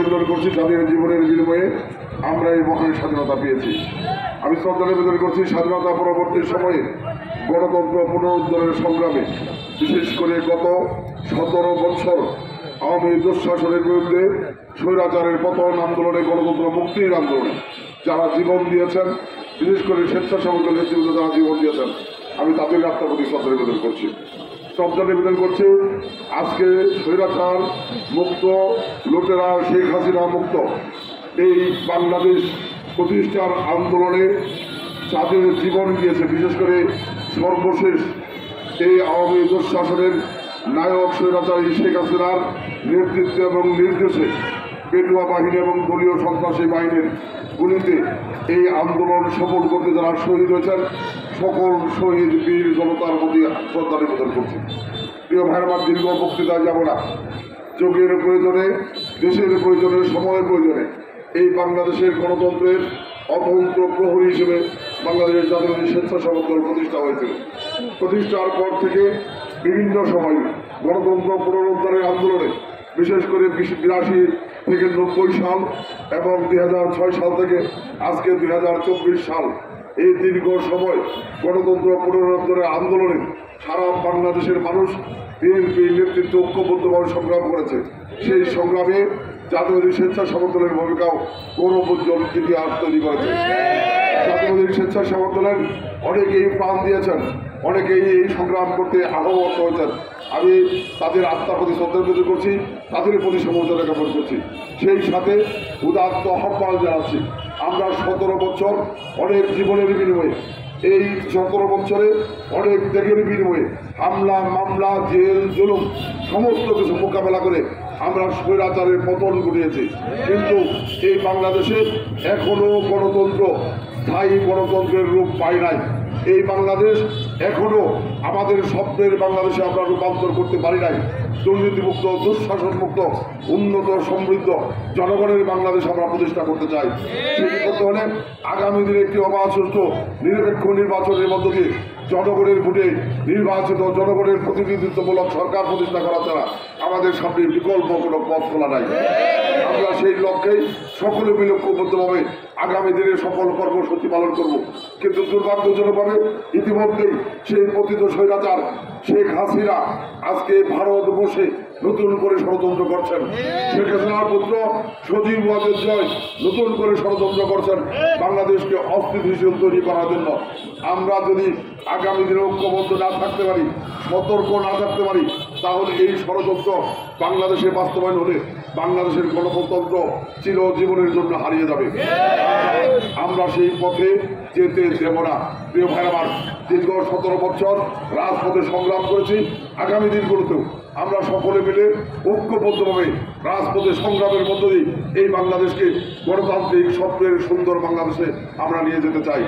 নিবেদন করছি যাদের জীবনের বিনিময়ে আমরা এই মহান স্বাধীনতা পেয়েছি। আমি শ্রদ্ধা নিবেদন করছি স্বাধীনতা পরবর্তী সময়ে গণতন্ত্র পুনরুদ্ধারের সংগ্রামে, বিশেষ করে গত 17 বছর আওয়ামী দুঃশাসনের বিরুদ্ধে স্বৈরাচারের পতন আন্দোলনে, গণতন্ত্র মুক্তির আন্দোলনে যারা জীবন দিয়েছেন, বিশেষ করে স্বেচ্ছাসেবক দলের নেতৃত্বে যারা জীবন দিয়েছেন, আমি তাদের আত্মার প্রতি শ্রদ্ধা নিবেদন করছি। শ্রদ্ধা নিবেদন করছি আজকে স্বৈরাচার মুক্ত, লুটেরা শেখ হাসিনা মুক্ত এই বাংলাদেশ প্রতিষ্ঠার আন্দোলনে যাদের জীবন দিয়েছে, বিশেষ করে সর্বশেষ এই আওয়ামী দুঃশাসনের নায়ক স্বৈরাচারী শেখ হাসিনার নেতৃত্বে এবং নির্দেশে পেটুয়া বাহিনী এবং দলীয় সন্ত্রাসী বাহিনীর গুলিতে এই আন্দোলন সফল করতে যারা শহীদ হয়েছেন, সকল শহীদ বীর জনতার প্রতি শ্রদ্ধা নিবেদন করছি। প্রিয় ভাইয়ের আমার দীর্ঘ বক্তৃতা যাব না। যুগের প্রয়োজনে, দেশের প্রয়োজনে, সময়ের প্রয়োজনে এই বাংলাদেশের গণতন্ত্রের অতন্ত্র প্রহরী হিসেবে বাংলাদেশের জাতীয় স্বেচ্ছাসেবক দল প্রতিষ্ঠা হয়েছিল। প্রতিষ্ঠার পর থেকে বিভিন্ন সময় গণতন্ত্র পুনরুদ্ধারের আন্দোলনে, বিশেষ করে 82 থেকে 90 সাল এবং 2006 সাল থেকে আজকে 2024 সাল, এই দীর্ঘ সময় গণতন্ত্র পুনরুদ্ধারের আন্দোলনে সারা বাংলাদেশের মানুষ বিএনপির নেতৃত্বে ঐক্যবদ্ধভাবে সংগ্রাম করেছে। সেই সংগ্রামে জাতীয় স্বেচ্ছাসেবক দলের ভূমিকাও গৌরবোজ্জ্বল ইতিহাস তৈরি করেছে। জাতীয় স্বেচ্ছাসেবক দলের অনেকেই প্রাণ দিয়েছেন, অনেকেই এই সংগ্রাম করতে আহত হয়েছেন। আমি তাদের আত্মার প্রতি শ্রদ্ধা নিবেদন করছি, তাদের প্রতি সমবেদনা জ্ঞাপন করছি। সেই সাথে উদাত্ত আহ্বান জানাচ্ছি, আমরা 17 বছর অনেক জীবনের বিনিময়ে, এই 17 বছরে অনেক ত্যাগের বিনিময়ে হামলা, মামলা, জেল, জুলুম সমস্ত কিছু মোকাবেলা করে আমরা স্বৈরাচারের পতন ঘটিয়েছি। কিন্তু এই বাংলাদেশে এখনও গণতন্ত্র, স্থায়ী গণতন্ত্রের রূপ পায় নাই। এই বাংলাদেশ এখনও আমাদের স্বপ্নের বাংলাদেশে আমরা রূপান্তর করতে পারি নাই। দুর্নীতিমুক্ত, দুঃশাসনমুক্ত, উন্নত, সমৃদ্ধ জনগণের বাংলাদেশ আমরা প্রতিষ্ঠা করতে চাই। সেটি করতে হলে আগামী দিনে একটি অবাধ, সুষ্ঠু, নিরপেক্ষ নির্বাচনের মধ্য দিয়ে জনগণের ভোটে নির্বাচিত, জনগণের প্রতিনিধিত্বমূলক সরকার প্রতিষ্ঠা করা ছাড়া আমাদের সামনে বিকল্প কোনো পথ খোলা নাই। আমরা সেই লক্ষ্যেই সকলে মিলে ঐক্যবদ্ধভাবে আগামী দিনে সকল কর্মসূচি পালন করব। কিন্তু দুর্ভাগ্যজনকভাবে ইতিমধ্যেই সেই পতিত স্বৈরাচার শেখ হাসিনা আজকে ভারত বসে নতুন করে ষড়যন্ত্র করছেন। শেখ হাসিনার পুত্র সজীব ওয়াজেদ জয় নতুন করে ষড়যন্ত্র করছেন বাংলাদেশকে অস্থিতিশীল তৈরি করার জন্য। আমরা যদি আগামী দিনে ঐক্যবদ্ধ না থাকতে পারি, সতর্ক না থাকতে পারি, তাহলে এই ষড়যন্ত্র বাংলাদেশে বাস্তবায়ন হলে বাংলাদেশের গণতন্ত্র চিরজীবনের জন্য হারিয়ে যাবে। আমরা সেই পথে যেতে দেব না। প্রিয় ভাই আমার, দীর্ঘ 17 বছর রাজপথে সংগ্রাম করেছি। আগামী দিনগুলোতেও আমরা সকলে মিলে ঐক্যবদ্ধভাবে রাজপথে সংগ্রামের মধ্য দিয়ে এই বাংলাদেশকে গণতান্ত্রিক স্বপ্নের সুন্দর বাংলাদেশে আমরা নিয়ে যেতে চাই।